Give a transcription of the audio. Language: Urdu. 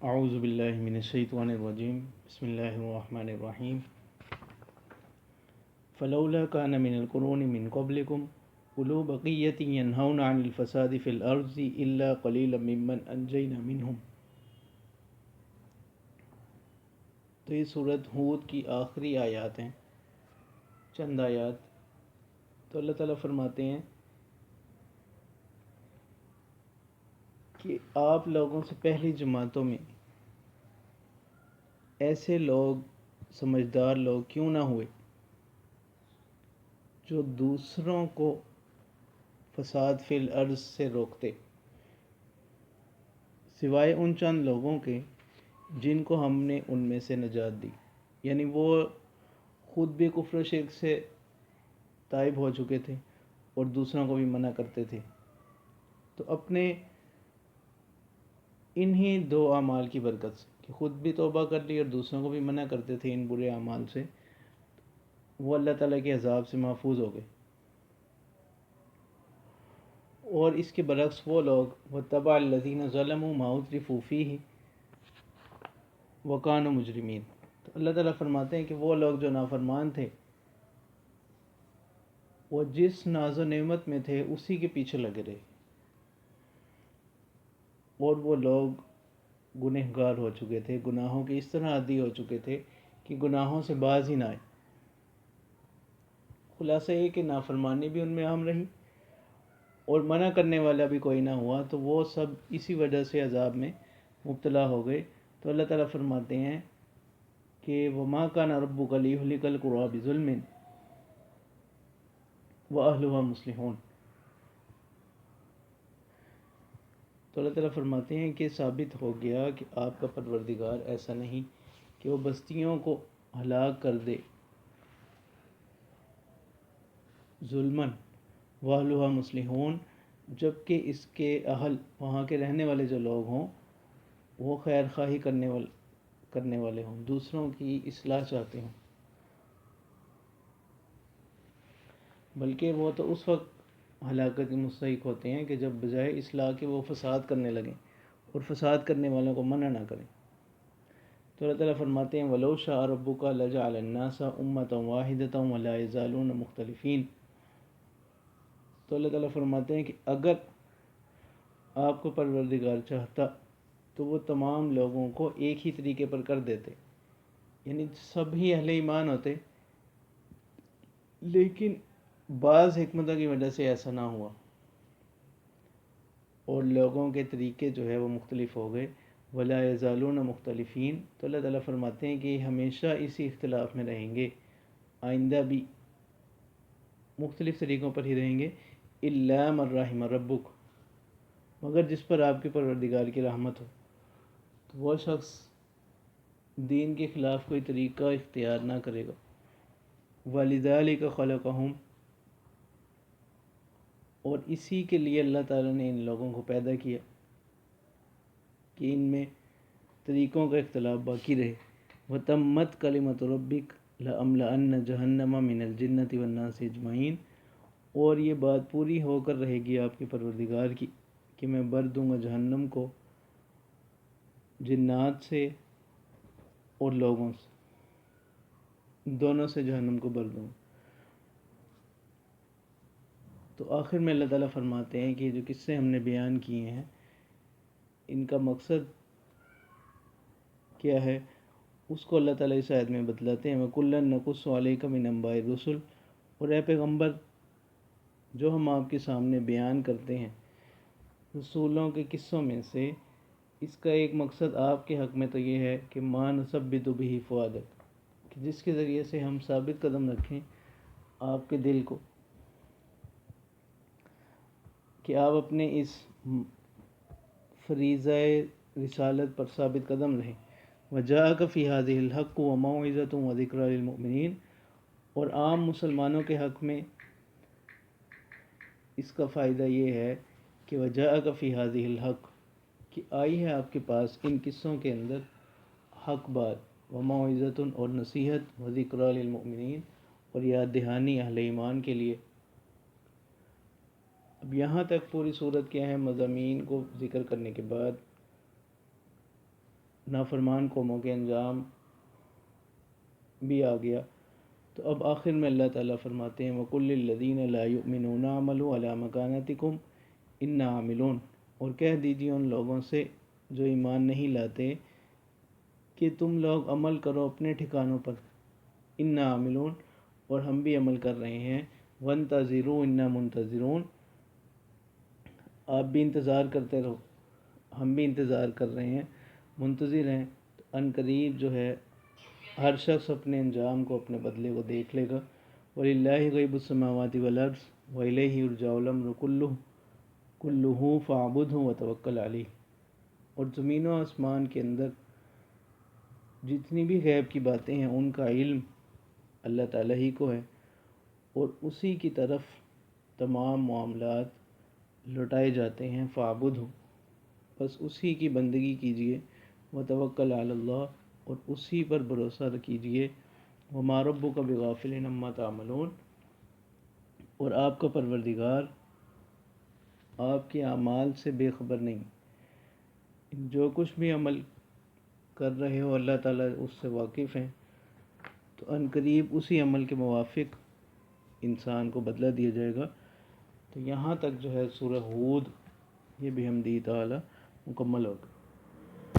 اعوذ باللہ من الشیطان الرجیم بسم اللہ الرحمن الرحیم فلولا کان من القرون من قبلکم اولو بقیۃ ینہون عن الفساد فی الارض الا قلیلا ممن انجینا منہم۔ تو یہ سورۃ ہود کی آخری آیات ہیں، چند آیات۔ تو اللہ تعالیٰ فرماتے ہیں کہ آپ لوگوں سے پہلی جماعتوں میں ایسے لوگ، سمجھدار لوگ کیوں نہ ہوئے جو دوسروں کو فساد فی الارض سے روکتے، سوائے ان چند لوگوں کے جن کو ہم نے ان میں سے نجات دی، یعنی وہ خود بھی کفر و شرک سے تائب ہو چکے تھے اور دوسروں کو بھی منع کرتے تھے۔ تو اپنے انہی دو اعمال کی برکت سے کہ خود بھی توبہ کر لی اور دوسروں کو بھی منع کرتے تھے ان برے اعمال سے، وہ اللہ تعالیٰ کے عذاب سے محفوظ ہو گئے۔ اور اس کے برعکس وہ لوگ وَاتَّبَعَ الَّذِينَ ظَلَمُوا مَا أُتْرِفُوا فِيهِ وَكَانُوا مُجْرِمِينَ۔ تو اللہ تعالیٰ فرماتے ہیں کہ وہ لوگ جو نافرمان تھے، وہ جس ناز و نعمت میں تھے اسی کے پیچھے لگے رہے، اور وہ لوگ گنہگار ہو چکے تھے، گناہوں کے اس طرح عادی ہو چکے تھے کہ گناہوں سے باز ہی نہ آئے۔ خلاصہ یہ کہ نافرمانی بھی ان میں عام رہی اور منع کرنے والا بھی کوئی نہ ہوا، تو وہ سب اسی وجہ سے عذاب میں مبتلا ہو گئے۔ تو اللہ تعالیٰ فرماتے ہیں کہ وَمَا كَانَ رَبُّكَ لِيُهْلِكَ الْقُرَىٰ بِظُلْمٍ وَأَهْلُهَا مُصْلِحُونَ۔ تو اللہ تعالیٰ فرماتے ہیں کہ ثابت ہو گیا کہ آپ کا پروردگار ایسا نہیں کہ وہ بستیوں کو ہلاک کر دے ظلماً وَأَهْلُهَا مُصْلِحُونَ، جبکہ اس کے اہل، وہاں کے رہنے والے جو لوگ ہوں، وہ خیر خواہی کرنے والے ہوں، دوسروں کی اصلاح چاہتے ہوں، بلکہ وہ تو اس وقت ہلاکت کے مستحق ہوتے ہیں کہ جب بجائے اصلاح کے وہ فساد کرنے لگیں اور فساد کرنے والوں کو منع نہ کریں۔ تو اللہ تعالیٰ فرماتے ہیں وَلَوْ شَاءَ رَبُّكَ لَجَعَلَ النَّاسَ أُمَّةً وَاحِدَةً وَلَا يَزَالُونَ مُخْتَلِفِينَ۔ تو اللہ تعالیٰ فرماتے ہیں کہ اگر آپ کو پروردگار چاہتا تو وہ تمام لوگوں کو ایک ہی طریقے پر کر دیتے، یعنی سب ہی اہل ایمان ہوتے، لیکن بعض حکمتوں کی وجہ سے ایسا نہ ہوا اور لوگوں کے طریقے جو ہے وہ مختلف ہو گئے۔ وَلَا يَزَالُونَ مُخْتَلِفِينَ۔ تو اللہ تعالیٰ فرماتے ہیں کہ ہمیشہ اسی اختلاف میں رہیں گے، آئندہ بھی مختلف طریقوں پر ہی رہیں گے، إِلَّا مَن رَحِمَ رَبُّكَ، مگر جس پر آپ کے پروردگار کی رحمت ہو، تو وہ شخص دین کے خلاف کوئی طریقہ اختیار نہ کرے گا۔ وَلِذَلِكَ خَلَقَهُمْ، اور اسی کے لیے اللہ تعالیٰ نے ان لوگوں کو پیدا کیا کہ ان میں طریقوں کا اختلاف باقی رہے۔ وَتَمَّتْ كَلِمَةُ رَبِّكَ لَأَمْلَأَنَّ جَهَنَّمَ مِنَ الْجِنَّةِ وَالنَّاسِ أَجْمَعِينَ، اور یہ بات پوری ہو کر رہے گی آپ کے پروردگار کی کہ میں بھر دوں گا جہنم کو جنات سے اور لوگوں سے، دونوں سے جہنم کو بھر دوں گا۔ تو آخر میں اللہ تعالیٰ فرماتے ہیں کہ جو قصے ہم نے بیان کیے ہیں، ان کا مقصد کیا ہے، اس کو اللہ تعالیٰ اس آیت میں بتلاتے ہیں۔ وَكُلًّا نَقُصُّ عَلَيْكَ مِنْ أَنْبَاءِ الرُّسُلِ، اور اے پیغمبر، جو ہم آپ کے سامنے بیان کرتے ہیں رسولوں کے قصوں میں سے، اس کا ایک مقصد آپ کے حق میں تو یہ ہے کہ مَا نُثَبِّتُ بِهِ فُؤَادَكَ، کہ جس کے ذریعے سے ہم ثابت قدم رکھیں آپ کے دل کو، کہ آپ اپنے اس فریضہ رسالت پر ثابت قدم رہیں۔ وَجَاءَكَ فِي هَذِهِ الْحَقُّ وَمَوْعِظَةٌ وَذِكْرَىٰ لِلْمُؤْمِنِينَ، اور عام مسلمانوں کے حق میں اس کا فائدہ یہ ہے کہ وَجَاءَكَ فِي هَذِهِ الْحَقُّ، کہ آئی ہے آپ کے پاس ان قصوں کے اندر حق بات، وَمَوْعِظَةٌ، اور نصیحت، وَذِكْرَىٰ لِلْمُؤْمِنِينَ، اور یاد دہانی اہل ایمان کے لیے۔ اب یہاں تک پوری صورت کے اہم مضامین کو ذکر کرنے کے بعد نافرمان قوموں کے انجام بھی آ گیا۔ تو اب آخر میں اللہ تعالیٰ فرماتے ہیں وَقُلْ لِلَّذِينَ لَا يُؤْمِنُونَ اعْمَلُوا عَلَىٰ مَكَانَتِكُمْ إِنَّا عَامِلُونَ، اور کہہ دیجیے ان لوگوں سے جو ایمان نہیں لاتے کہ تم لوگ عمل کرو اپنے ٹھکانوں پر، اِنَّا عَامِلُونَ، اور ہم بھی عمل کر رہے ہیں، وَانْتَظِرُوا إِنَّا مُنْتَظِرُونَ، آپ بھی انتظار کرتے رہو ہم بھی انتظار کر رہے ہیں، منتظر ہیں۔ تو ان قریب جو ہے ہر شخص اپنے انجام کو، اپنے بدلے کو دیکھ لے گا۔ وَلِلَّهِ غَيْبُ السَّمَاوَاتِ وَالْأَرْضِ وَإِلَيْهِ يُرْجَعُ الْأَمْرُ كُلُّهُ فَاعْبُدْهُ وَتَوَكَّلْ عَلَيْهِ، اور زمین و آسمان کے اندر جتنی بھی غیب کی باتیں ہیں ان کا علم اللہ تعالیٰ ہی کو ہے، اور اسی کی طرف تمام معاملات لوٹائے جاتے ہیں۔ فَاعْبُدْهُ، بس اسی کی بندگی کیجیے، وَتَوَكَّلْ عَلَى اللَّهِ، اور اسی پر بھروسہ کیجیے، وَمَا رَبُّكَ بِغَافِلٍ عَمَّا تَعْمَلُونَ، اور آپ کا پروردگار آپ کے اعمال سے بے خبر نہیں، جو کچھ بھی عمل کر رہے ہو اللہ تعالیٰ اس سے واقف ہیں۔ تو ان قریب اسی عمل کے موافق انسان کو بدلہ دیا جائے گا۔ تو یہاں تک جو ہے سورہ ہود یہ بحمدہ تعالیٰ مکمل ہوگا۔